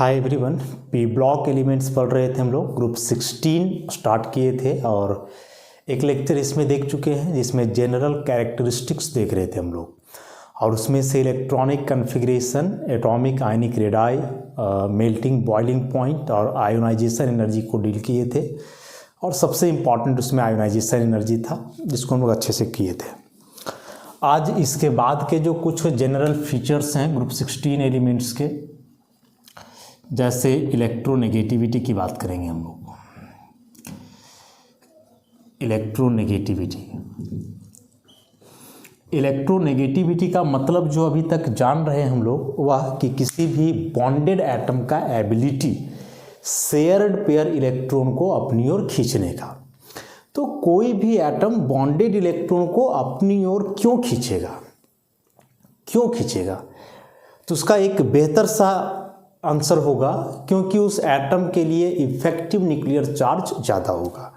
Hi everyone, P block elements पढ़ रहे थे हम लोग। ग्रुप 16 स्टार्ट किए थे और एक लेक्चर इसमें देख चुके हैं जिसमें जनरल कैरेक्टरिस्टिक्स देख रहे थे हम लोग, और उसमें से इलेक्ट्रॉनिक कन्फिग्रेशन, एटॉमिक आयनिक रेडाई, मेल्टिंग बॉइलिंग पॉइंट और आयोनाइजेशन एनर्जी को डील किए थे। और सबसे इम्पॉर्टेंट उसमें आयोनाइजेशन एनर्जी था जिसको हम लोग अच्छे से किए थे। आज इसके बाद के जो कुछ जनरल फीचर्स हैं ग्रुप 16 एलिमेंट्स के, जैसे इलेक्ट्रोनेगेटिविटी की बात करेंगे हम लोग। इलेक्ट्रोनेगेटिविटी का मतलब जो अभी तक जान रहे हैं हम लोग वह कि किसी भी बॉन्डेड एटम का एबिलिटी शेयर्ड पेयर इलेक्ट्रॉन को अपनी ओर खींचने का। तो कोई भी एटम बॉन्डेड इलेक्ट्रॉन को अपनी ओर क्यों खींचेगा, तो उसका एक बेहतर सा आंसर होगा क्योंकि उस एटम के लिए इफेक्टिव न्यूक्लियर चार्ज ज़्यादा होगा।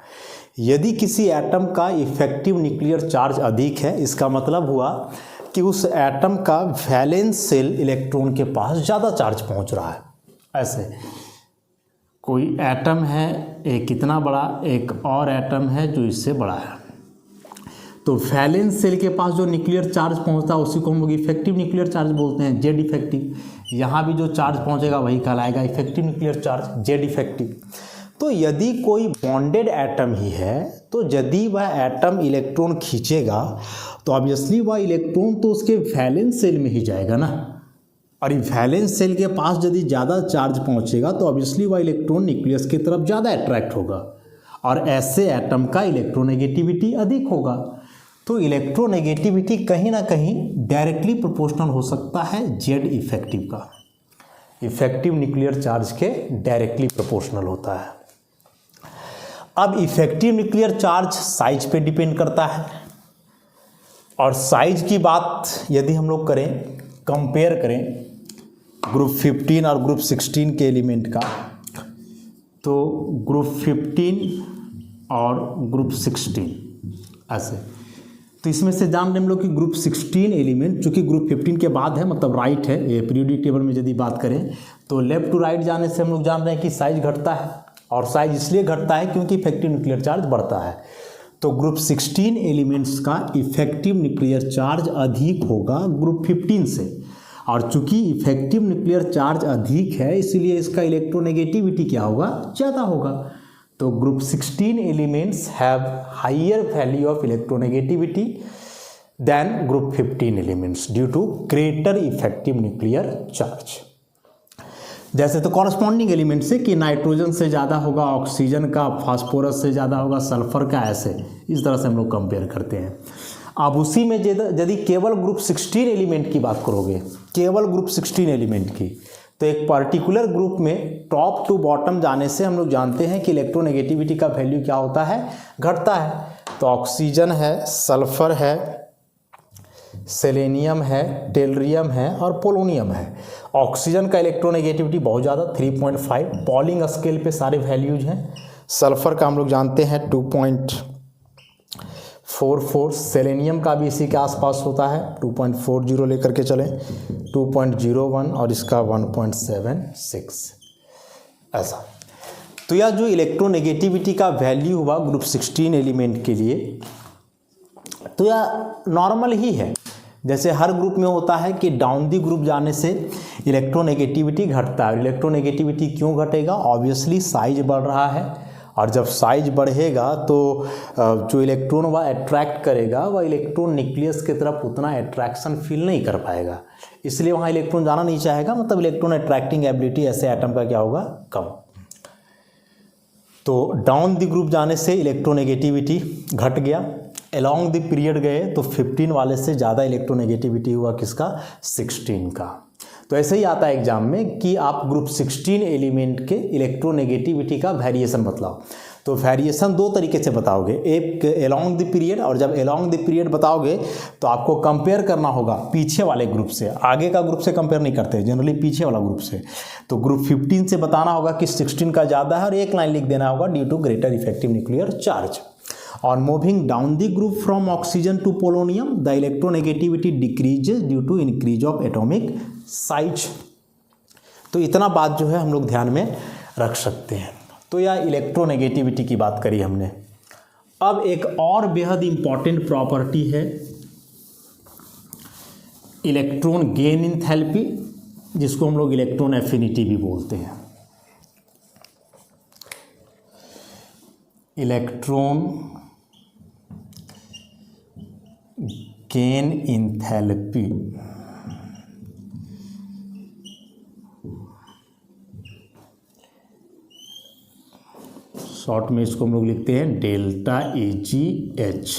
यदि किसी एटम का इफेक्टिव न्यूक्लियर चार्ज अधिक है, इसका मतलब हुआ कि उस एटम का वैलेंस शेल इलेक्ट्रॉन के पास ज़्यादा चार्ज पहुंच रहा है। ऐसे कोई एटम है एक कितना बड़ा, एक और एटम है जो इससे बड़ा है, तो वैलेंस शेल के पास जो न्यूक्लियर चार्ज पहुंचता है उसी को हम लोग इफेक्टिव न्यूक्लियर चार्ज बोलते हैं, जेड इफेक्टिव। यहाँ भी जो चार्ज पहुंचेगा वही कहलाएगा effective nuclear charge, Z effective. तो यदि कोई बॉन्डेड एटम ही है तो यदि वह एटम इलेक्ट्रॉन खींचेगा तो ऑब्वियसली वह इलेक्ट्रॉन तो उसके वैलेंस शेल में ही जाएगा ना, और वैलेंस शेल के पास यदि ज़्यादा चार्ज पहुंचेगा तो ऑब्वियसली वह इलेक्ट्रॉन न्यूक्लियस की तरफ ज़्यादा अट्रैक्ट होगा, और ऐसे एटम का इलेक्ट्रोनेगेटिविटी अधिक होगा। तो इलेक्ट्रोनेगेटिविटी कहीं ना कहीं डायरेक्टली प्रोपोर्शनल हो सकता है जेड इफेक्टिव का, इफेक्टिव न्यूक्लियर चार्ज के डायरेक्टली प्रोपोर्शनल होता है। अब इफेक्टिव न्यूक्लियर चार्ज साइज पे डिपेंड करता है, और साइज की बात यदि हम लोग करें, कंपेयर करें ग्रुप 15 और ग्रुप 16 के एलिमेंट का, तो ग्रुप 15 और ग्रुप 16 ऐसे, तो इसमें से जान रहे हम लोग कि ग्रुप 16 एलिमेंट चूँकि ग्रुप 15 के बाद है, मतलब राइट है, ये पीरियोडिक टेबल में यदि बात करें तो लेफ्ट टू राइट जाने से हम लोग जान रहे हैं कि साइज घटता है, और साइज इसलिए घटता है क्योंकि इफेक्टिव न्यूक्लियर चार्ज बढ़ता है। तो ग्रुप 16 एलिमेंट्स का इफेक्टिव न्यूक्लियर चार्ज अधिक होगा ग्रुप 15 से, और चूंकि इफेक्टिव न्यूक्लियर चार्ज अधिक है इसलिए इसका इलेक्ट्रोनेगेटिविटी क्या होगा, ज़्यादा होगा। तो group 16 elements have higher value of electronegativity than group 15 elements due to greater effective nuclear charge. जैसे तो कॉरस्पॉन्डिंग एलिमेंट से कि नाइट्रोजन से ज़्यादा होगा ऑक्सीजन का, फास्फोरस से ज़्यादा होगा सल्फर का, ऐसे इस तरह से हम लोग कंपेयर करते हैं। अब उसी में यदि केवल ग्रुप 16 एलिमेंट की बात करोगे, केवल ग्रुप 16 एलिमेंट की, तो एक पर्टिकुलर ग्रुप में टॉप टू बॉटम जाने से हम लोग जानते हैं कि इलेक्ट्रोनेगेटिविटी का वैल्यू क्या होता है, घटता है। तो ऑक्सीजन है, सल्फर है, सेलेनियम है, टेलरियम है और पोलोनियम है। ऑक्सीजन का इलेक्ट्रोनेगेटिविटी बहुत ज़्यादा 3.5, पॉलिंग स्केल पे सारे वैल्यूज हैं। सल्फर का हम लोग जानते हैं 2.44, सेलेनियम का भी इसी के आसपास होता है 2.40 लेकर के चलें, 2.01 और इसका 1.76 ऐसा। तो यह जो इलेक्ट्रोनेगेटिविटी का वैल्यू हुआ ग्रुप 16 एलिमेंट के लिए, तो यह नॉर्मल ही है। जैसे हर ग्रुप में होता है कि डाउन दी ग्रुप जाने से इलेक्ट्रोनेगेटिविटी घटता है। इलेक्ट्रोनेगेटिविटी क्यों घटेगा, ऑब्वियसली साइज बढ़ रहा है, और जब साइज बढ़ेगा तो जो इलेक्ट्रॉन वह अट्रैक्ट करेगा वह इलेक्ट्रॉन न्यूक्लियस की तरफ उतना अट्रैक्शन फील नहीं कर पाएगा, इसलिए वहाँ इलेक्ट्रॉन जाना नहीं चाहेगा, मतलब इलेक्ट्रॉन अट्रैक्टिंग एबिलिटी ऐसे एटम का क्या होगा, कम। तो डाउन द ग्रुप जाने से इलेक्ट्रोनेगेटिविटी घट गया, अलॉन्ग द पीरियड गए तो 15 वाले से ज़्यादा इलेक्ट्रोनेगेटिविटी हुआ किसका, 16 का। तो ऐसे ही आता है एग्जाम में कि आप ग्रुप 16 एलिमेंट के इलेक्ट्रोनेगेटिविटी का वेरिएशन बतलाओ। तो वेरिएशन दो तरीके से बताओगे, एक अलॉन्ग द पीरियड, और जब अलॉन्ग द पीरियड बताओगे तो आपको कंपेयर करना होगा पीछे वाले ग्रुप से, आगे का ग्रुप से कंपेयर नहीं करते जनरली, पीछे वाला ग्रुप से। तो ग्रुप 15 से बताना होगा कि 16 का ज़्यादा है और एक लाइन लिख देना होगा due to greater effective nuclear charge. On moving down the group from oxygen to polonium, the electronegativity decreases due to increase of atomic size. तो इतना बात जो है हम लोग ध्यान में रख सकते हैं। तो यह इलेक्ट्रोनेगेटिविटी की बात करी हमने। अब एक और बेहद इंपॉर्टेंट प्रॉपर्टी है इलेक्ट्रॉन गेन इंथैल्पी, जिसको हम लोग इलेक्ट्रॉन एफिनिटी भी बोलते हैं। इलेक्ट्रॉन गेन इंथैल्पी शॉर्ट में इसको हम लोग लिखते हैं डेल्टा AgH,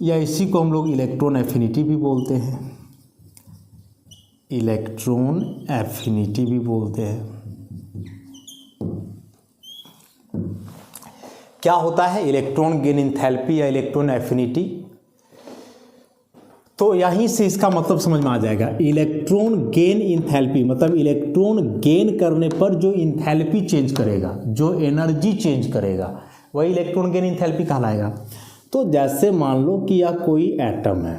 या इसी को हम लोग इलेक्ट्रॉन एफिनिटी भी बोलते हैं, इलेक्ट्रॉन एफिनिटी भी बोलते हैं। क्या होता है इलेक्ट्रॉन गेन इंथैल्पी या इलेक्ट्रॉन एफिनिटी? तो यहीं से इसका मतलब समझ में आ जाएगा। इलेक्ट्रॉन गेन इंथैल्पी मतलब इलेक्ट्रॉन गेन करने पर जो इंथैल्पी चेंज करेगा, जो एनर्जी चेंज करेगा, वही इलेक्ट्रॉन गेन इंथैल्पी कहलाएगा। तो जैसे मान लो कि यह कोई एटम है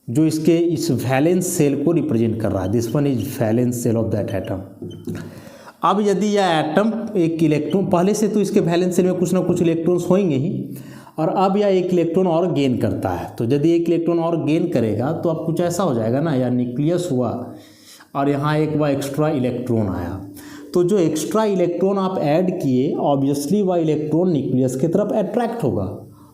जो इसके इस वैलेंस सेल को रिप्रेजेंट कर रहा है, this one is valence shell of that atom. अब यदि यह एटम एक इलेक्ट्रॉन, पहले से तो इसके वैलेंस सेल में कुछ ना कुछ इलेक्ट्रॉन्स होंगे ही, और अब यह एक इलेक्ट्रॉन और गेन करता है। तो यदि एक इलेक्ट्रॉन और गेन करेगा तो अब कुछ ऐसा हो जाएगा ना, या न्यूक्लियस हुआ और यहाँ एक वह एक्स्ट्रा इलेक्ट्रॉन आया, तो जो एक्स्ट्रा इलेक्ट्रॉन आप ऐड किए ऑब्वियसली वह इलेक्ट्रॉन न्यूक्लियस की तरफ अट्रैक्ट होगा।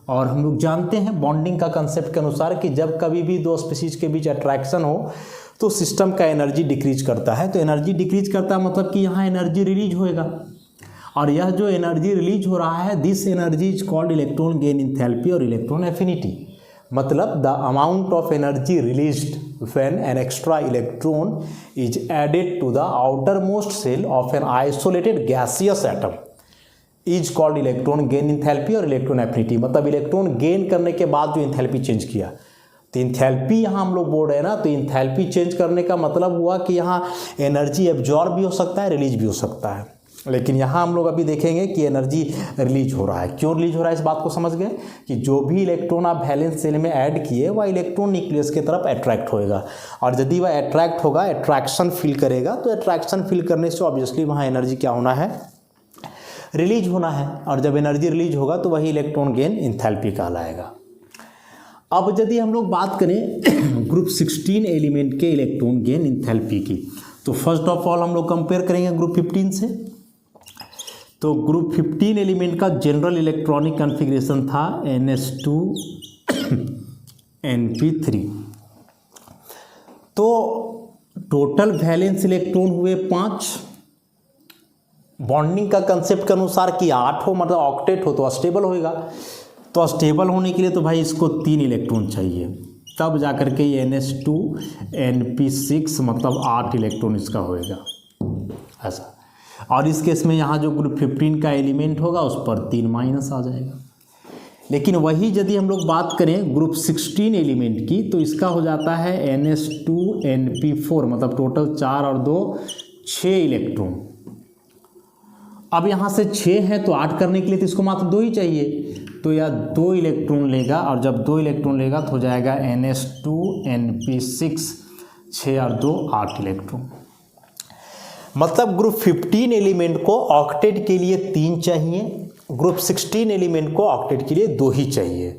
और हम लोग जानते हैं बॉन्डिंग का कंसेप्ट के अनुसार कि जब कभी भी दो स्पीशीज के बीच अट्रैक्शन हो तो सिस्टम का एनर्जी डिक्रीज करता है। तो एनर्जी डिक्रीज करता है मतलब कि यहाँ एनर्जी रिलीज होएगा, और यह जो एनर्जी रिलीज हो रहा है this energy is called electron gain enthalpy और इलेक्ट्रॉन एफिनिटी। मतलब the amount of energy released when an extra electron is added to the outermost shell of an isolated gaseous atom is called electron gain enthalpy और electron affinity. मतलब electron gain करने के बाद जो enthalpy change किया, तो enthalpy यहाँ हम लोग बोल रहे हैं ना, तो इंथैल्पी चेंज करने का मतलब हुआ कि यहाँ एनर्जी एब्जॉर्ब भी हो सकता है, रिलीज भी हो सकता है। लेकिन यहाँ हम लोग अभी देखेंगे कि एनर्जी रिलीज हो रहा है। क्यों रिलीज हो रहा है इस बात को समझ गए कि जो भी इलेक्ट्रॉन आप वैलेंस सेल में ऐड किए वह इलेक्ट्रॉन न्यूक्लियस की तरफ अट्रैक्ट होएगा, और यदि वह अट्रैक्ट होगा, अट्रैक्शन फील करेगा, तो अट्रैक्शन फील करने से ऑब्वियसली वहाँ एनर्जी क्या होना है, रिलीज होना है। और जब एनर्जी रिलीज होगा तो वही इलेक्ट्रॉन गेन इंथैल्पी कहलाएगा। अब यदि हम लोग बात करें ग्रुप 16 एलिमेंट के इलेक्ट्रॉन गेन इंथैल्पी की, तो फर्स्ट ऑफ ऑल हम लोग कंपेयर करेंगे ग्रुप 15 से। तो ग्रुप 15 एलिमेंट का जनरल इलेक्ट्रॉनिक कॉन्फ़िगरेशन था NS2 NP3। तो टोटल वैलेंस इलेक्ट्रॉन हुए 5। बॉन्डिंग का कंसेप्ट के अनुसार कि 8 हो, मतलब ऑक्टेट हो तो स्टेबल होएगा। तो स्टेबल होने के लिए तो भाई इसको 3 इलेक्ट्रॉन चाहिए, तब जाकर के ये NS2 NP6 मतलब 8 इलेक्ट्रॉन इसका होएगा ऐसा। और इस केस में यहाँ जो ग्रुप 15 का एलिमेंट होगा उस पर 3 माइनस आ जाएगा। लेकिन वही यदि हम लोग बात करें ग्रुप 16 एलिमेंट की, तो इसका हो जाता है NS2 NP4 मतलब टोटल 4 और 2 6 इलेक्ट्रॉन। अब यहाँ से 6 है तो 8 करने के लिए तो इसको मात्र 2 ही चाहिए, तो यह 2 इलेक्ट्रॉन लेगा, और जब 2 इलेक्ट्रॉन लेगा तो हो जाएगा NS2 NP6 6 और 2 8 इलेक्ट्रॉन। मतलब ग्रुप 15 एलिमेंट को ऑक्टेट के लिए 3 चाहिए, ग्रुप 16 एलिमेंट को ऑक्टेट के लिए 2 ही चाहिए।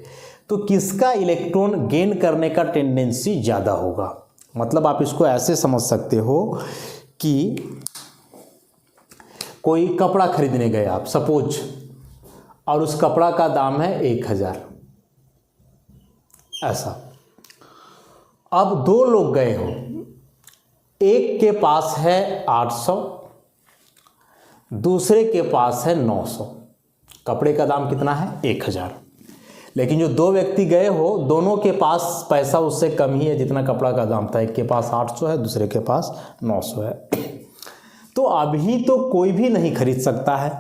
तो किसका इलेक्ट्रॉन गेन करने का टेंडेंसी ज़्यादा होगा? मतलब आप इसको ऐसे समझ सकते हो कि कोई कपड़ा खरीदने गए आप सपोज, और उस कपड़ा का दाम है 1000 ऐसा। अब 2 लोग गए हो, एक के पास है 800, दूसरे के पास है 900। कपड़े का दाम कितना है 1000। लेकिन जो 2 व्यक्ति गए हो दोनों के पास पैसा उससे कम ही है जितना कपड़ा का दाम था। एक के पास 800 है, दूसरे के पास 900 है। तो अभी तो कोई भी नहीं खरीद सकता है,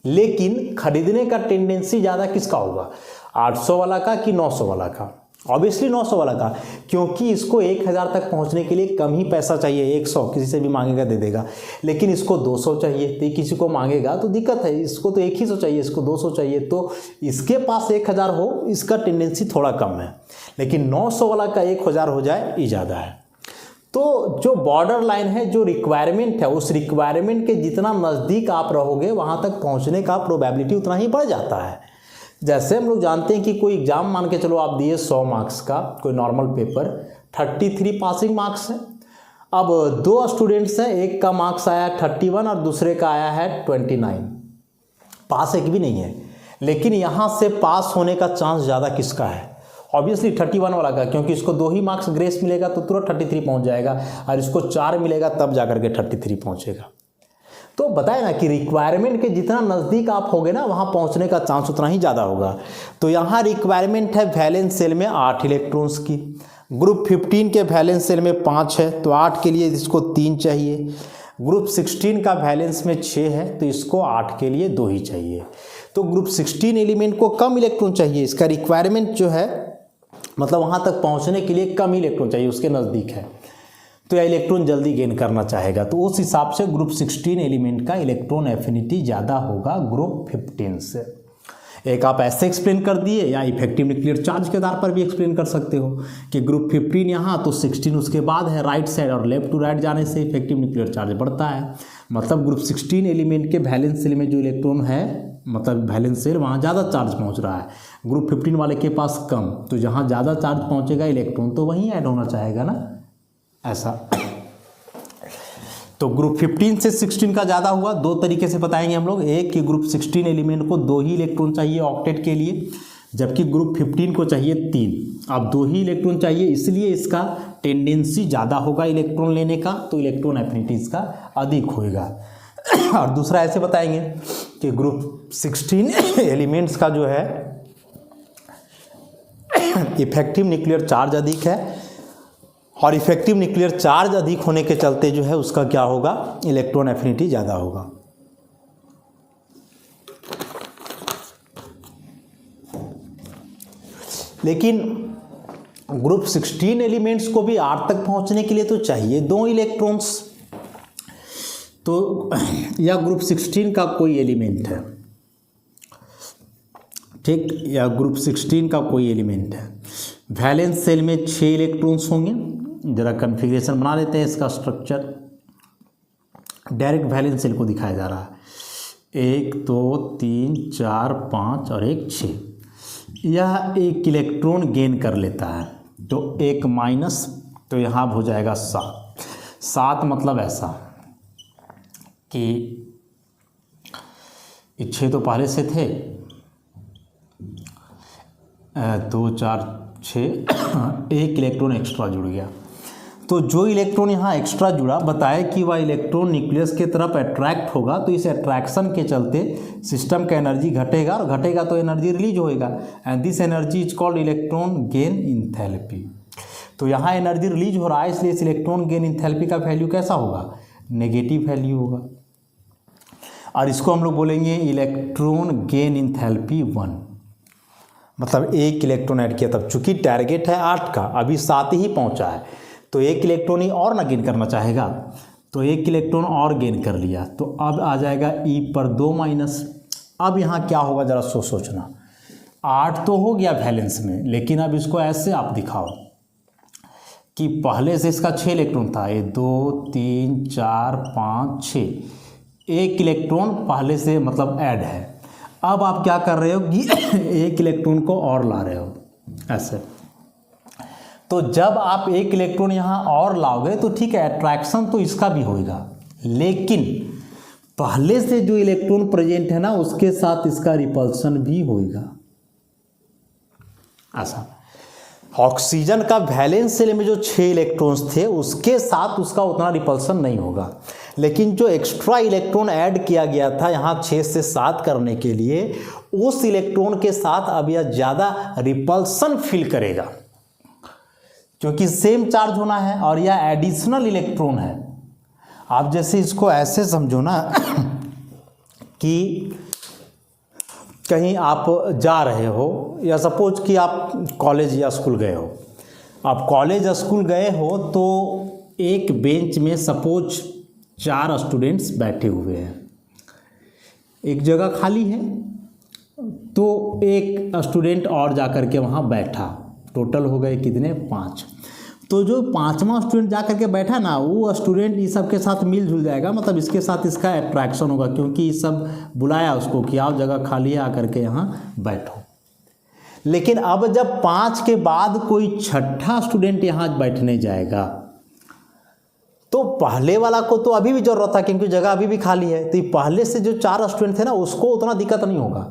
लेकिन खरीदने का टेंडेंसी ज़्यादा किसका होगा, 800 वाला का कि 900 वाला का? ऑब्वियसली 900 वाला का, क्योंकि इसको 1000 तक पहुंचने के लिए कम ही पैसा चाहिए। 100 किसी से भी मांगेगा दे देगा, लेकिन इसको 200 चाहिए, तो किसी को मांगेगा तो दिक्कत है। इसको तो 100 चाहिए, इसको 200 चाहिए, तो इसके पास 1000 हो इसका टेंडेंसी थोड़ा कम है, लेकिन 900 वाला का 1000 हो जाए ये ज़्यादा है। तो जो बॉर्डर लाइन है, जो रिक्वायरमेंट है, उस रिक्वायरमेंट के जितना नज़दीक आप रहोगे वहाँ तक पहुँचने का प्रोबेबिलिटी उतना ही बढ़ जाता है। जैसे हम लोग जानते हैं कि कोई एग्ज़ाम मान के चलो आप दिए 100 मार्क्स का कोई नॉर्मल पेपर, 33 पासिंग मार्क्स है। अब 2 स्टूडेंट्स हैं, एक का मार्क्स आया 31 और दूसरे का आया है 29, पास एक भी नहीं है। लेकिन यहाँ से पास होने का चांस ज़्यादा किसका है? ऑब्वियसली 31 वाला का, क्योंकि इसको 2 ही मार्क्स ग्रेस मिलेगा तो तुरंत 33 पहुँच जाएगा, और इसको 4 मिलेगा तब जाकर के 33 पहुँचेगा। तो बताए ना कि रिक्वायरमेंट के जितना नज़दीक आप होगे ना वहाँ पहुँचने का चांस उतना ही ज़्यादा होगा। तो यहाँ रिक्वायरमेंट है वैलेंस सेल में 8 इलेक्ट्रॉन्स की, ग्रुप 15 के वैलेंस सेल में 5 है तो 8 के लिए इसको 3 चाहिए। ग्रुप 16 का वैलेंस में 6 है तो इसको 8 के लिए 2 ही चाहिए। तो ग्रुप 16 एलिमेंट को कम इलेक्ट्रॉन चाहिए, इसका रिक्वायरमेंट जो है मतलब वहाँ तक पहुँचने के लिए कम इलेक्ट्रॉन चाहिए, उसके नज़दीक है, तो यह इलेक्ट्रॉन जल्दी गेन करना चाहेगा। तो उस हिसाब से ग्रुप 16 एलिमेंट का इलेक्ट्रॉन एफिनिटी ज़्यादा होगा ग्रुप 15 से। एक आप ऐसे एक्सप्लेन कर दिए, या इफेक्टिव न्यूक्लियर चार्ज के आधार पर भी एक्सप्लेन कर सकते हो कि ग्रुप 15 यहाँ तो 16 उसके बाद है राइट साइड, और लेफ्ट टू राइट जाने से इफेक्टिव न्यूक्लियर चार्ज बढ़ता है। मतलब ग्रुप 16 एलिमेंट के वैलेंस सेल में जो इलेक्ट्रॉन है, मतलब वैलेंस सेल वहाँ ज़्यादा चार्ज पहुँच रहा है, ग्रुप 15 वाले के पास कम। तो जहाँ ज़्यादा चार्ज पहुँचेगा इलेक्ट्रॉन तो वहीं ऐड होना चाहेगा ना, ऐसा। तो ग्रुप 15 से 16 का ज़्यादा हुआ, 2 तरीके से बताएंगे हम लोग। एक कि ग्रुप 16 एलिमेंट को 2 ही इलेक्ट्रॉन चाहिए ऑक्टेट के लिए, जबकि ग्रुप 15 को चाहिए 3। अब 2 ही इलेक्ट्रॉन चाहिए, इसलिए इसका टेंडेंसी ज़्यादा होगा इलेक्ट्रॉन लेने का, तो इलेक्ट्रॉन एफिनिटी इसका अधिक होगा। और दूसरा ऐसे बताएंगे कि ग्रुप 16 एलिमेंट्स का जो है इफेक्टिव न्यूक्लियर चार्ज अधिक है, और इफेक्टिव न्यूक्लियर चार्ज अधिक होने के चलते जो है उसका क्या होगा, इलेक्ट्रॉन एफिनिटी ज़्यादा होगा। लेकिन ग्रुप 16 एलिमेंट्स को भी 8 तक पहुंचने के लिए तो चाहिए 2 इलेक्ट्रॉन्स। तो या ग्रुप 16 का कोई एलिमेंट है, ठीक, या ग्रुप 16 का कोई एलिमेंट है, वैलेंस सेल में 6 इलेक्ट्रॉन्स होंगे। जरा कन्फिग्रेशन बना लेते हैं इसका स्ट्रक्चर। डायरेक्ट वैलेंस सेल को दिखाया जा रहा है, 1 2 3 4 5 और 1 6। यह 1 इलेक्ट्रॉन गेन कर लेता है, तो 1 माइनस, तो यहाँ हो जाएगा 7 मतलब ऐसा कि 6 तो पहले से थे, 2 4 6 1 इलेक्ट्रॉन एक्स्ट्रा जुड़ गया। तो जो इलेक्ट्रॉन यहाँ एक्स्ट्रा जुड़ा, बताए कि वह इलेक्ट्रॉन न्यूक्लियस की तरफ अट्रैक्ट होगा, तो इस अट्रैक्शन के चलते सिस्टम का एनर्जी घटेगा, और घटेगा तो एनर्जी रिलीज होएगा, and this energy is called electron gain enthalpy. तो यहाँ एनर्जी रिलीज हो रहा है, इसलिए इस इलेक्ट्रॉन गेन इंथैल्पी का वैल्यू कैसा होगा, नेगेटिव वैल्यू होगा, और इसको हम लोग बोलेंगे इलेक्ट्रॉन गेन इंथैल्पी 1। मतलब 1 इलेक्ट्रॉन ऐड किया, तब चूंकि टारगेट है 8 का, अभी 7 ही पहुंचा है, तो 1 इलेक्ट्रॉन ही और ना गेन करना चाहेगा, तो 1 इलेक्ट्रॉन और गेन कर लिया, तो अब आ जाएगा E पर 2 माइनस। अब यहाँ क्या होगा जरा सोचना, 8 तो हो गया वैलेंस में, लेकिन अब इसको ऐसे आप दिखाओ कि पहले से इसका 6 इलेक्ट्रॉन था, ये 2 3 4 5 6, 1 इलेक्ट्रॉन पहले से मतलब ऐड है। अब आप क्या कर रहे हो कि 1 इलेक्ट्रॉन को और ला रहे हो ऐसे। तो जब आप 1 इलेक्ट्रॉन यहाँ और लाओगे तो ठीक है, अट्रैक्शन तो इसका भी होगा, लेकिन पहले से जो इलेक्ट्रॉन प्रेजेंट है ना उसके साथ इसका रिपल्सन भी होगा। ऐसा ऑक्सीजन का वैलेंस सेल में जो 6 इलेक्ट्रॉन्स थे उसके साथ उसका उतना रिपल्सन नहीं होगा, लेकिन जो एक्स्ट्रा इलेक्ट्रॉन ऐड किया गया था यहाँ 6 से 7 करने के लिए, उस इलेक्ट्रॉन के साथ अब यह ज़्यादा रिपल्सन फील करेगा, क्योंकि सेम चार्ज होना है और यह एडिशनल इलेक्ट्रॉन है। आप जैसे इसको ऐसे समझो ना कि कहीं आप जा रहे हो, या सपोज कि आप कॉलेज या स्कूल गए हो, आप कॉलेज या स्कूल गए हो तो एक बेंच में सपोज 4 स्टूडेंट्स बैठे हुए हैं, एक जगह खाली है, तो एक स्टूडेंट और जा कर के वहाँ बैठा, टोटल हो गए कितने 5। तो जो 5वां स्टूडेंट जा करके बैठा ना, वो स्टूडेंट इस सब के साथ मिलजुल जाएगा, मतलब इसके साथ इसका अट्रैक्शन होगा, क्योंकि ये सब बुलाया उसको कि आप जगह खाली है, आकर के यहाँ बैठो। लेकिन अब जब 5 के बाद कोई 6ठा स्टूडेंट यहाँ बैठने जाएगा, तो पहले वाला को तो अभी भी जरूरत था, क्योंकि जगह अभी भी खाली है, तो पहले से जो 4 स्टूडेंट थे ना, उसको उतना दिक्कत नहीं होगा।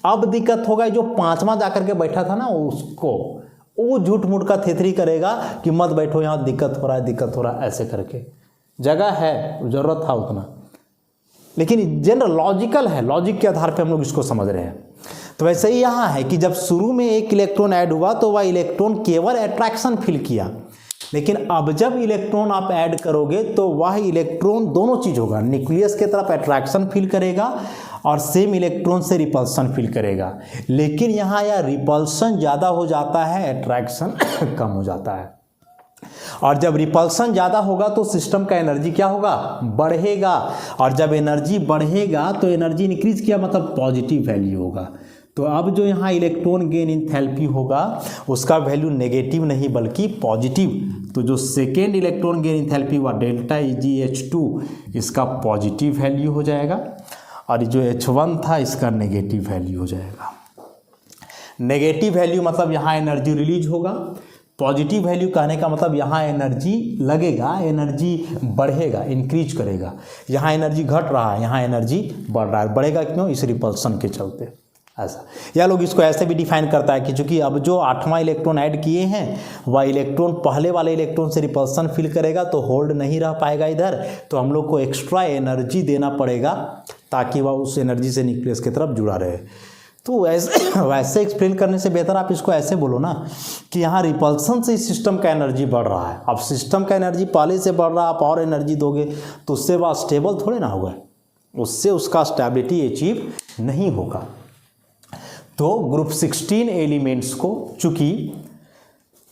अब दिक्कत होगा जो 5वां जाकर के बैठा था ना, उसको, वो झूठ मूठ का थेथरी करेगा कि मत बैठो यहाँ, दिक्कत हो रहा है, दिक्कत हो रहा है, ऐसे करके। जगह है, जरूरत था उतना, लेकिन जनरल लॉजिकल है, लॉजिक के आधार पे हम लोग इसको समझ रहे हैं। तो वैसे ही यहाँ है कि जब शुरू में एक इलेक्ट्रॉन ऐड हुआ तो वह इलेक्ट्रॉन केवल अट्रैक्शन फील किया, लेकिन अब जब इलेक्ट्रॉन आप ऐड करोगे तो वह इलेक्ट्रॉन दोनों चीज होगा, न्यूक्लियस के तरफ अट्रैक्शन फील करेगा और सेम इलेक्ट्रॉन से रिपल्सन फील करेगा। लेकिन यहाँ यह रिपल्सन ज़्यादा हो जाता है, अट्रैक्शन कम हो जाता है। और जब रिपल्सन ज़्यादा होगा तो सिस्टम का एनर्जी क्या होगा, बढ़ेगा। और जब एनर्जी बढ़ेगा तो एनर्जी इंक्रीज किया मतलब पॉजिटिव वैल्यू होगा। तो अब जो यहाँ इलेक्ट्रॉन गेन इंथैल्पी होगा उसका वैल्यू नेगेटिव नहीं बल्कि पॉजिटिव। तो जो सेकेंड इलेक्ट्रॉन गेन इंथैल्पी हुआ डेल्टा EgH2, इसका पॉजिटिव वैल्यू हो जाएगा, और जो H1 था इसका नेगेटिव वैल्यू हो जाएगा। नेगेटिव वैल्यू मतलब यहाँ एनर्जी रिलीज होगा, पॉजिटिव वैल्यू कहने का मतलब यहाँ एनर्जी लगेगा, एनर्जी बढ़ेगा, इंक्रीज करेगा। यहाँ एनर्जी घट रहा है, यहाँ एनर्जी बढ़ रहा है। बढ़ेगा क्यों? इस रिपल्सन के चलते। ऐसा या लोग इसको ऐसे भी डिफाइन करता है कि चूंकि अब जो 8वां इलेक्ट्रॉन ऐड किए हैं वह इलेक्ट्रॉन पहले वाले इलेक्ट्रॉन से रिपल्सन फील करेगा तो होल्ड नहीं रह पाएगा इधर, तो हम लोग को एक्स्ट्रा एनर्जी देना पड़ेगा ताकि वह उस एनर्जी से न्यूक्लियस की तरफ जुड़ा रहे। तो वैसे एक्सप्लेन करने से बेहतर आप इसको ऐसे बोलो ना कि यहाँ रिपल्सन से सिस्टम का एनर्जी बढ़ रहा है। अब सिस्टम का एनर्जी पहले से बढ़ रहा है, आप और एनर्जी दोगे तो उससे वह स्टेबल थोड़े ना होगा, उससे उसका स्टेबिलिटी अचीव नहीं होगा। तो ग्रुप 16 एलिमेंट्स को चूंकि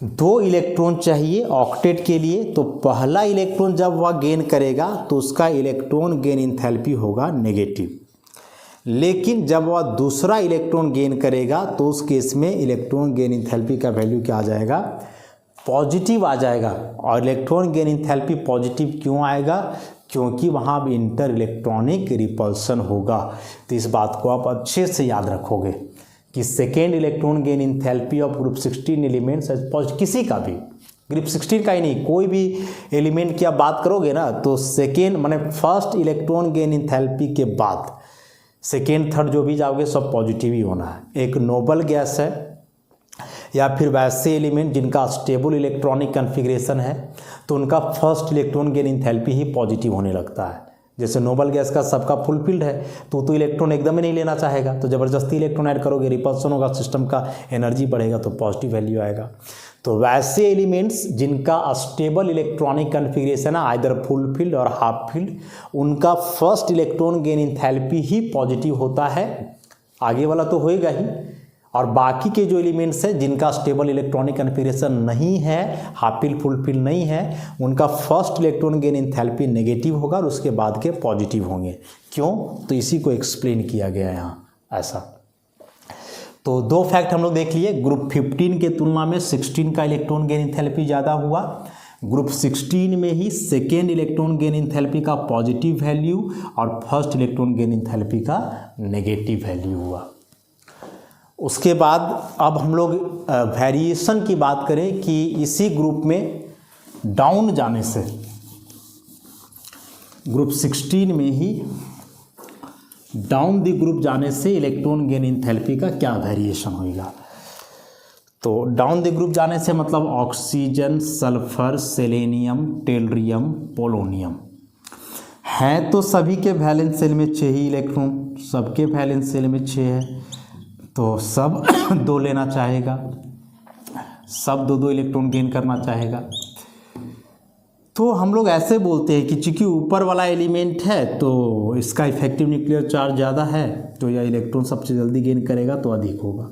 2 इलेक्ट्रॉन चाहिए ऑक्टेट के लिए, तो पहला इलेक्ट्रॉन जब वह गेन करेगा तो उसका इलेक्ट्रॉन गेन इंथैल्पी होगा नेगेटिव, लेकिन जब वह दूसरा इलेक्ट्रॉन गेन करेगा तो उस केस में इलेक्ट्रॉन गेन इंथैल्पी का वैल्यू क्या आ जाएगा, पॉजिटिव आ जाएगा। और इलेक्ट्रॉन गेन इंथैल्पी पॉजिटिव क्यों आएगा? क्योंकि वहाँ अब इंटर इलेक्ट्रॉनिक रिपल्सन होगा। तो इस बात को आप अच्छे से याद रखोगे कि second electron gain enthalpy of group 16 elements as positive, किसी का भी ग्रुप 16 का ही नहीं, कोई भी एलिमेंट की आप बात करोगे ना तो सेकेंड माने फर्स्ट इलेक्ट्रॉन गेन इंथैल्पी के बाद सेकेंड थर्ड जो भी जाओगे सब पॉजिटिव ही होना है। एक नोबल गैस है या फिर वैसे एलिमेंट जिनका स्टेबल इलेक्ट्रॉनिक कन्फिग्रेशन है तो उनका फर्स्ट इलेक्ट्रॉन गेन इंथैल्पी ही पॉजिटिव होने लगता है। जैसे नोबल गैस का सबका फुलफिल्ड है तो इलेक्ट्रॉन एकदम ही नहीं लेना चाहेगा, तो ज़बरदस्ती इलेक्ट्रॉन ऐड करोगे, रिपल्सन होगा, सिस्टम का एनर्जी बढ़ेगा तो पॉजिटिव वैल्यू आएगा। तो वैसे एलिमेंट्स जिनका स्टेबल इलेक्ट्रॉनिक कन्फिग्रेशन है आइदर फुलफिल्ड और हाफ फिल्ड, उनका फर्स्ट इलेक्ट्रॉन गेन इंथैल्पी ही पॉजिटिव होता है, आगे वाला तो होएगा ही। और बाकी के जो एलिमेंट्स हैं जिनका स्टेबल इलेक्ट्रॉनिक कन्फिग्रेशन नहीं है, हाफ फिल फुल फिल नहीं है, उनका first electron gain enthalpy negative होगा और उसके बाद के पॉजिटिव होंगे। क्यों? तो इसी को एक्सप्लेन किया गया है यहाँ ऐसा। तो 2 फैक्ट हम लोग देख लिए, ग्रुप 15 के तुलना में 16 का इलेक्ट्रॉन गेन इंथैल्पी ज़्यादा हुआ, ग्रुप 16 में ही सेकेंड इलेक्ट्रॉन गेन इंथैल्पी का पॉजिटिव वैल्यू और फर्स्ट इलेक्ट्रॉन गेन इंथैल्पी का नेगेटिव वैल्यू हुआ। उसके बाद अब हम लोग वेरिएशन की बात करें कि इसी ग्रुप में डाउन जाने से, ग्रुप 16 में ही डाउन द ग्रुप जाने से इलेक्ट्रॉन गेन इंथैल्पी का क्या वेरिएशन होगा। तो डाउन द ग्रुप जाने से मतलब oxygen, sulphur, selenium, tellurium, polonium हैं तो सभी के वैलेंस शेल में 6 ही इलेक्ट्रॉन, सबके वैलेंस शेल में 6 है तो सब 2 लेना चाहेगा, सब 2 इलेक्ट्रॉन गेन करना चाहेगा। तो हम लोग ऐसे बोलते हैं कि चूंकि ऊपर वाला एलिमेंट है तो इसका इफेक्टिव न्यूक्लियर चार्ज ज़्यादा है तो यह इलेक्ट्रॉन सबसे जल्दी गेन करेगा तो अधिक होगा।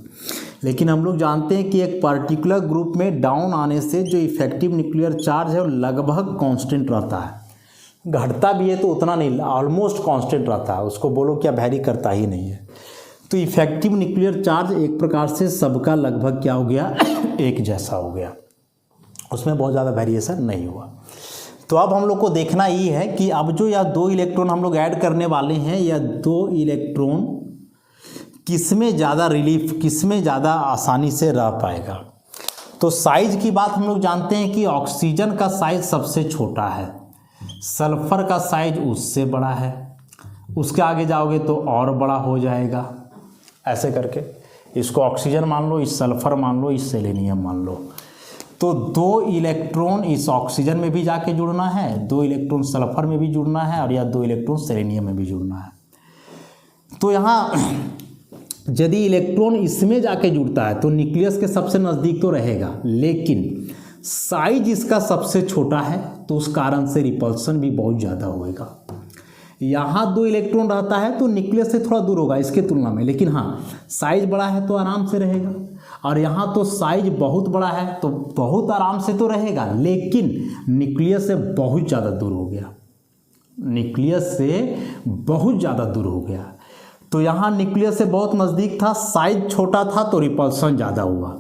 लेकिन हम लोग जानते हैं कि एक पर्टिकुलर ग्रुप में डाउन आने से जो इफेक्टिव न्यूक्लियर चार्ज है वो लगभग कांस्टेंट रहता है, घटता भी है तो उतना नहीं, ऑलमोस्ट कांस्टेंट रहता है, उसको बोलो क्या वैरी करता ही नहीं है। तो इफेक्टिव न्यूक्लियर चार्ज एक प्रकार से सबका लगभग क्या हो गया, एक जैसा हो गया। उसमें बहुत ज़्यादा वेरिएशन नहीं हुआ। तो अब हम लोग को देखना ये है कि अब जो या 2 इलेक्ट्रॉन हम लोग ऐड करने वाले हैं, या 2 इलेक्ट्रॉन किसमें ज़्यादा रिलीफ, किसमें ज़्यादा आसानी से रह पाएगा। तो साइज की बात हम लोग जानते हैं कि ऑक्सीजन का साइज सबसे छोटा है, सल्फर का साइज उससे बड़ा है, उसके आगे जाओगे तो और बड़ा हो जाएगा। ऐसे करके इसको ऑक्सीजन मान लो, इस सल्फर मान लो, इस सेलेनियम मान लो। तो 2 इलेक्ट्रॉन इस ऑक्सीजन में भी जाके जुड़ना है, 2 इलेक्ट्रॉन सल्फर में भी जुड़ना है, और या 2 इलेक्ट्रॉन सेलेनियम में भी जुड़ना है। तो यहाँ यदि इलेक्ट्रॉन इसमें जाके जुड़ता है तो न्यूक्लियस के सबसे नज़दीक तो रहेगा, लेकिन साइज इसका सबसे छोटा है तो उस कारण से रिपल्सन भी बहुत ज़्यादा होएगा। यहाँ 2 इलेक्ट्रॉन रहता है तो न्यूक्लियस से थोड़ा दूर होगा इसके तुलना में, लेकिन हाँ साइज बड़ा है तो आराम से रहेगा। और यहाँ तो साइज बहुत बड़ा है तो बहुत आराम से तो रहेगा, लेकिन न्यूक्लियस से बहुत ज़्यादा दूर हो गया, न्यूक्लियस से बहुत ज़्यादा दूर हो गया। तो यहाँ न्यूक्लियस से बहुत नज़दीक था, साइज छोटा था तो रिपल्सन ज़्यादा हुआ।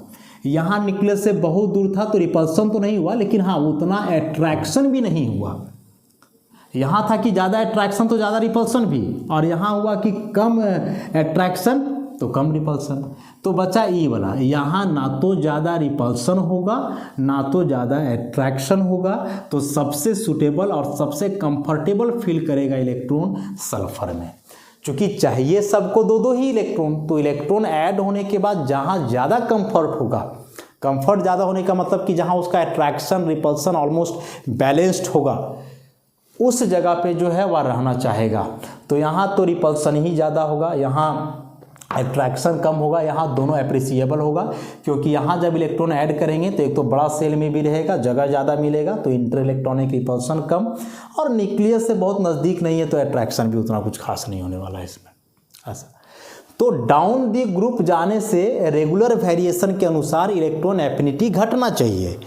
यहाँ न्यूक्लियस से बहुत दूर था तो रिपल्सन तो नहीं हुआ, लेकिन हाँ उतना अट्रैक्शन भी नहीं हुआ। यहाँ था कि ज़्यादा अट्रैक्शन तो ज़्यादा रिपल्सन भी, और यहाँ हुआ कि कम अट्रैक्शन तो कम रिपल्सन। तो बचा ई वाला, यहाँ ना तो ज़्यादा रिपल्सन होगा ना तो ज़्यादा अट्रैक्शन होगा। तो सबसे सूटेबल और सबसे कंफर्टेबल फील करेगा इलेक्ट्रॉन सल्फर में, क्योंकि चाहिए सबको 2-2 ही इलेक्ट्रॉन। तो इलेक्ट्रॉन ऐड होने के बाद जहाँ ज़्यादा कंफर्ट होगा, कंफर्ट ज़्यादा होने का मतलब कि जहाँ उसका अट्रैक्शन रिपल्सन ऑलमोस्ट बैलेंस्ड होगा, उस जगह पे जो है वह रहना चाहेगा। तो यहाँ तो रिपल्सन ही ज़्यादा होगा, यहाँ अट्रैक्शन कम होगा, यहाँ दोनों अप्रिसिएबल होगा। क्योंकि यहाँ जब इलेक्ट्रॉन ऐड करेंगे तो एक तो बड़ा सेल में भी रहेगा, जगह ज़्यादा मिलेगा, तो इंटर इलेक्ट्रॉनिक रिपल्सन कम, और न्यूक्लियस से बहुत नज़दीक नहीं है तो अट्रैक्शन भी उतना कुछ खास नहीं होने वाला है इसमें। ऐसा तो डाउन दी ग्रुप जाने से रेगुलर वेरिएशन के अनुसार इलेक्ट्रॉन एफिनिटी घटना चाहिए,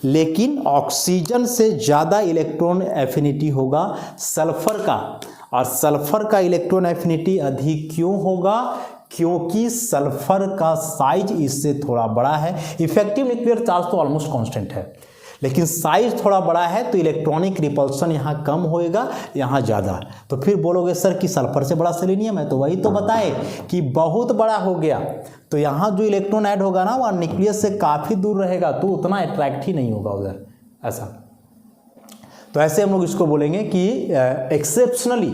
लेकिन ऑक्सीजन से ज़्यादा इलेक्ट्रॉन एफिनिटी होगा सल्फर का। और सल्फर का इलेक्ट्रॉन एफिनिटी अधिक क्यों होगा? क्योंकि सल्फर का साइज इससे थोड़ा बड़ा है। इफेक्टिव न्यूक्लियर चार्ज तो ऑलमोस्ट कांस्टेंट है, लेकिन साइज थोड़ा बड़ा है तो इलेक्ट्रॉनिक रिपल्सन यहाँ कम होएगा, यहाँ ज़्यादा। तो फिर बोलोगे सर कि सल्फर से बड़ा सेलेनियम है, तो वही तो बताए कि बहुत बड़ा हो गया, तो यहाँ जो इलेक्ट्रॉन ऐड होगा ना वह न्यूक्लियस से काफ़ी दूर रहेगा, तो उतना अट्रैक्ट ही नहीं होगा उधर। ऐसा तो ऐसे हम लोग इसको बोलेंगे कि exceptionally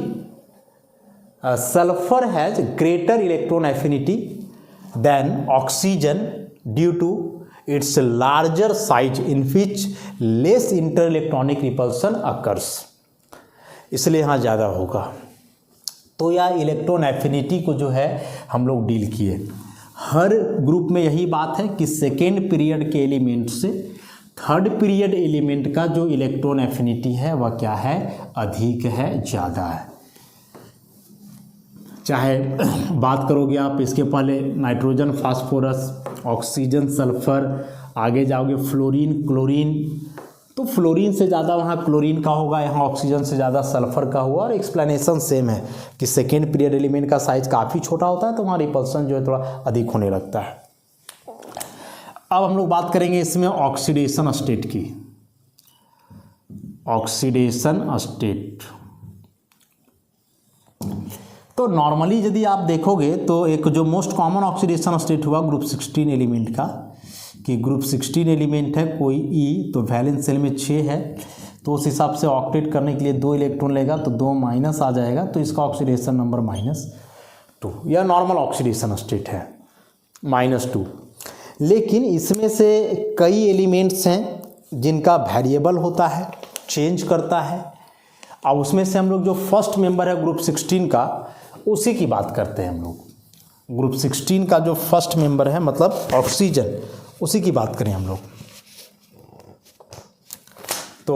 sulphur has greater electron affinity than oxygen due to its larger size in which less inter electronic repulsion occurs, इसलिए यहाँ ज़्यादा होगा। तो यह इलेक्ट्रॉन एफिनिटी को जो है हम लोग डील किए। हर ग्रुप में यही बात है कि सेकेंड पीरियड के एलिमेंट से थर्ड पीरियड एलिमेंट का जो इलेक्ट्रॉन एफिनिटी है वह क्या है? अधिक है, ज़्यादा है। चाहे बात करोगे आप इसके पहले नाइट्रोजन फास्फोरस, ऑक्सीजन सल्फर, आगे जाओगे फ्लोरीन क्लोरीन, तो फ्लोरीन से ज़्यादा वहाँ क्लोरीन का होगा, यहाँ ऑक्सीजन से ज़्यादा सल्फर का हुआ। और एक्सप्लेनेशन सेम है कि सेकेंड पीरियड एलिमेंट का साइज काफ़ी छोटा होता है तो वहाँ रिपल्सन जो है थोड़ा अधिक होने लगता है। अब हम लोग बात करेंगे इसमें ऑक्सीडेशन स्टेट की। ऑक्सीडेशन स्टेट तो नॉर्मली यदि आप देखोगे तो एक जो मोस्ट कॉमन ऑक्सीडेशन स्टेट हुआ ग्रुप 16 एलिमेंट का, कि ग्रुप 16 एलिमेंट है कोई ई, तो वैलेंस शेल में 6 है, तो उस हिसाब से ऑक्टेट करने के लिए 2 इलेक्ट्रॉन लेगा तो 2 माइनस आ जाएगा, तो इसका ऑक्सीडेशन नंबर -2। यह नॉर्मल ऑक्सीडेशन स्टेट है -2। लेकिन इसमें से कई एलिमेंट्स हैं जिनका वेरिएबल होता है, चेंज करता है। अब उसमें से हम लोग जो फर्स्ट मेंबर है ग्रुप 16 का, उसी की बात करते हैं हम लोग। ग्रुप 16 का जो फर्स्ट मेंबर है मतलब ऑक्सीजन, उसी की बात करें हम लोग। तो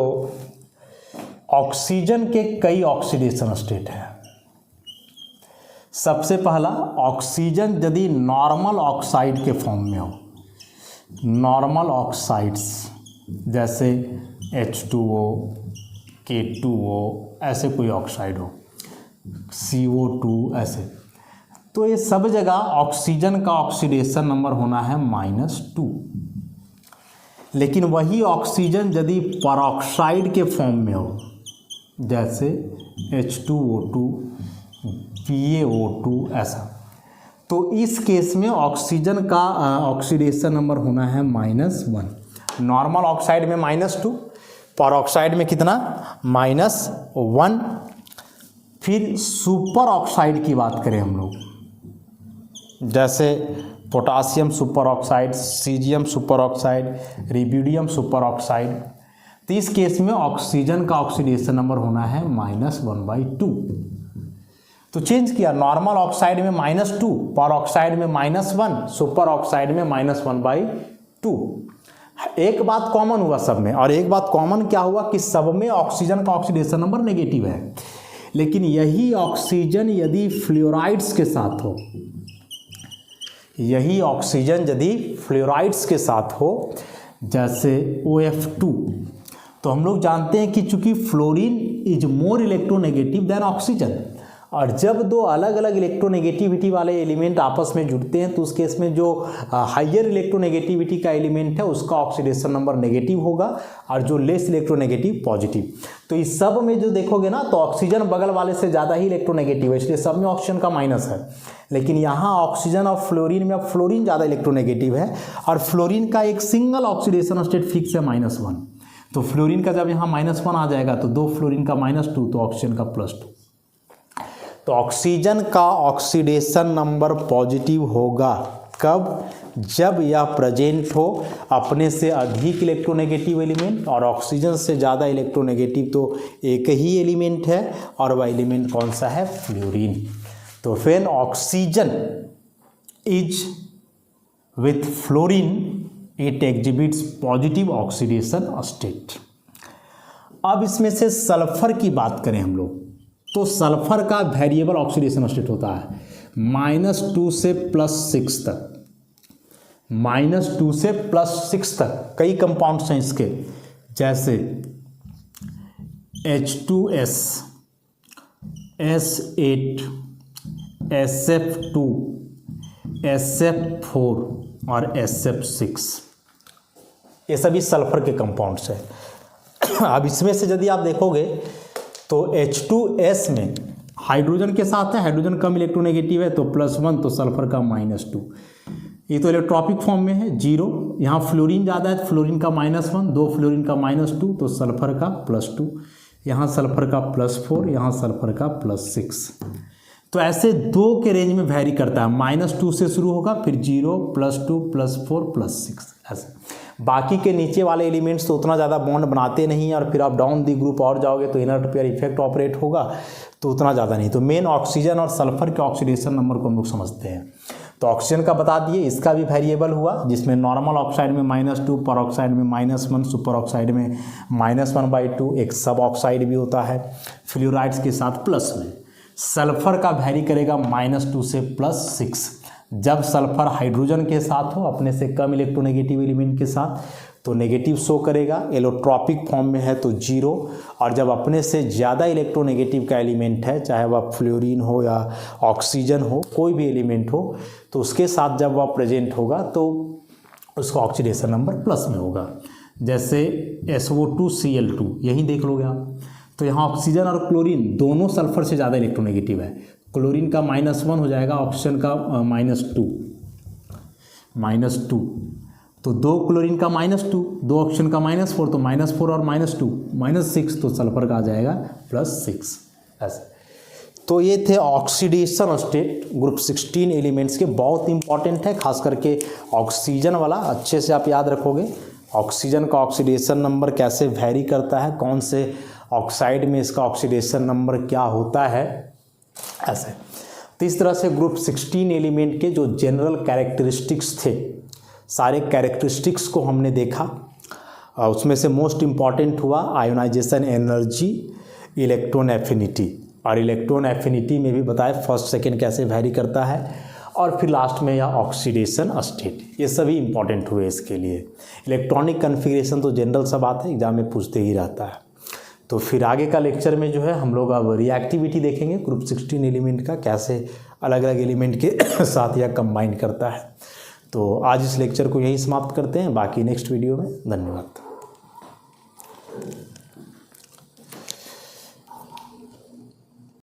ऑक्सीजन के कई ऑक्सीडेशन स्टेट हैं। सबसे पहला, ऑक्सीजन यदि नॉर्मल ऑक्साइड के फॉर्म में हो, नॉर्मल ऑक्साइड्स जैसे H2O, K2O, ऐसे कोई ऑक्साइड हो, CO2 ऐसे, तो ये सब जगह ऑक्सीजन का ऑक्सीडेशन नंबर होना है -2। लेकिन वही ऑक्सीजन यदि परऑक्साइड के फॉर्म में हो, जैसे H2O2, PaO2 ऐसा, तो इस केस में ऑक्सीजन का ऑक्सीडेशन नंबर होना है -1। नॉर्मल ऑक्साइड में -2, परऑक्साइड में कितना, -1। फिर सुपर ऑक्साइड की बात करें हम लोग, जैसे potassium super oxide, caesium super oxide, rubidium super oxide, तो इस केस में ऑक्सीजन का ऑक्सीडेशन नंबर होना है -1/2। तो चेंज किया, नॉर्मल ऑक्साइड में -2, पर ऑक्साइड में -1, सुपर ऑक्साइड में -1/2। एक बात कॉमन हुआ सब में, और एक बात कॉमन क्या हुआ कि सब में ऑक्सीजन का ऑक्सीडेशन नंबर नेगेटिव है। लेकिन यही ऑक्सीजन यदि फ्लोराइड्स के साथ हो, यही ऑक्सीजन यदि फ्लोराइड्स के साथ हो, जैसे OF2, तो हम लोग जानते हैं कि चूंकि fluorine is more electronegative than oxygen, और जब दो अलग अलग इलेक्ट्रोनेगेटिविटी वाले एलिमेंट आपस में जुड़ते हैं तो उस केस में जो हाइयर इलेक्ट्रोनेगेटिविटी का एलिमेंट है उसका ऑक्सीडेशन नंबर नेगेटिव होगा, और जो लेस इलेक्ट्रोनेगेटिव पॉजिटिव। तो इस सब में जो देखोगे ना, तो ऑक्सीजन बगल वाले से ज़्यादा ही इलेक्ट्रोनेगेटिव है, इसलिए सब में ऑक्सीजन का माइनस है। लेकिन यहाँ ऑक्सीजन और फ्लोरीन में, अब फ्लोरीन ज़्यादा इलेक्ट्रोनेगेटिव है, और फ्लोरीन का एक सिंगल ऑक्सीडेशन स्टेट फिक्स है -1। तो फ्लोरीन का जब यहाँ -1 आ जाएगा तो दो फ्लोरीन का -2, तो ऑक्सीजन का +2। तो ऑक्सीजन का ऑक्सीडेशन नंबर पॉजिटिव होगा कब, जब यह प्रेजेंट हो अपने से अधिक इलेक्ट्रोनेगेटिव एलिमेंट, और ऑक्सीजन से ज़्यादा इलेक्ट्रोनेगेटिव तो एक ही एलिमेंट है, और वह एलिमेंट कौन सा है, फ्लोरीन। तो when oxygen is with fluorine it exhibits positive oxidation state. अब इसमें से सल्फर की बात करें हम लोग, तो सल्फर का वेरिएबल ऑक्सीडेशन स्टेट होता है -2 से +6 तक, -2 से +6 तक। कई कंपाउंड्स हैं इसके, जैसे H2S, S8, SF2, SF4 और SF6, ये सभी सल्फर के कंपाउंड्स हैं। अब इसमें से यदि आप देखोगे तो H2S में हाइड्रोजन के साथ है, हाइड्रोजन कम इलेक्ट्रोनेगेटिव है तो +1, तो सल्फर का -2। ये तो इलेक्ट्रॉपिक फॉर्म में है 0। यहाँ फ्लोरीन ज़्यादा है तो फ्लोरीन का -1, दो फ्लोरीन का -2, तो सल्फर का +2। यहाँ सल्फर का +4, यहाँ सल्फर का +6। तो ऐसे 2 के रेंज में वैरी करता है, -2 से शुरू होगा, फिर 0, +2, +4, +6 ऐसे। बाकी के नीचे वाले एलिमेंट्स तो उतना ज़्यादा बॉन्ड बनाते नहीं, और फिर आप डाउन दी ग्रुप और जाओगे तो इनर्ट पेयर इफेक्ट ऑपरेट होगा, तो उतना ज़्यादा नहीं। तो मेन ऑक्सीजन और सल्फर के ऑक्सीडेशन नंबर को हम लोग समझते हैं। तो ऑक्सीजन का बता दिए, इसका भी वेरिएबल हुआ, जिसमें नॉर्मल ऑक्साइड में -2, पर ऑक्साइड में -1, सुपर ऑक्साइड में -1/2, एक सब ऑक्साइड भी होता है फ्लोराइड्स के साथ प्लस में। सल्फर का वैरी करेगा -2 से +6। जब सल्फर हाइड्रोजन के साथ हो, अपने से कम इलेक्ट्रोनेगेटिव एलिमेंट के साथ, तो नेगेटिव शो करेगा। एलोट्रॉपिक फॉर्म में है तो 0, और जब अपने से ज़्यादा इलेक्ट्रोनेगेटिव का एलिमेंट है, चाहे वह फ्लोरीन हो या ऑक्सीजन हो, कोई भी एलिमेंट हो, तो उसके साथ जब वह प्रेजेंट होगा तो उसका ऑक्सीडेशन नंबर प्लस में होगा। जैसे SO2Cl2, यही देख लोगे आप, तो यहाँ ऑक्सीजन और क्लोरीन दोनों सल्फर से ज़्यादा इलेक्ट्रोनेगेटिव है। क्लोरीन का -1 हो जाएगा, ऑक्सीजन का -2, तो दो क्लोरीन का -2, दो ऑक्सीजन का -4, तो -4 और -2 -6, तो सल्फर का आ जाएगा +6 ऐसे। तो ये थे ऑक्सीडेशन स्टेट ग्रुप 16 एलिमेंट्स के, बहुत इंपॉर्टेंट है, खास करके ऑक्सीजन वाला अच्छे से आप याद रखोगे। ऑक्सीजन का ऑक्सीडेशन नंबर कैसे वैरी करता है, कौन से ऑक्साइड में इसका ऑक्सीडेशन नंबर क्या होता है, ऐसे। तो इस तरह से ग्रुप 16 एलिमेंट के जो जनरल कैरेक्टरिस्टिक्स थे, सारे कैरेक्टरिस्टिक्स को हमने देखा। उसमें से मोस्ट इम्पॉर्टेंट हुआ आयोनाइजेशन एनर्जी, इलेक्ट्रॉन एफिनिटी, और इलेक्ट्रॉन एफिनिटी में भी बताया फर्स्ट सेकेंड कैसे वैरी करता है, और फिर लास्ट में यह ऑक्सीडेशन स्टेट। ये सभी इंपॉर्टेंट हुए इसके लिए। इलेक्ट्रॉनिक कन्फिग्रेशन तो जनरल सा बात है, एग्जाम में पूछते ही रहता है। तो फिर आगे का लेक्चर में जो है हम लोग अब रिएक्टिविटी देखेंगे ग्रुप 16 एलिमेंट का, कैसे अलग अलग एलिमेंट के साथ यह कंबाइन करता है। तो आज इस लेक्चर को यही समाप्त करते हैं, बाकी नेक्स्ट वीडियो में। धन्यवाद।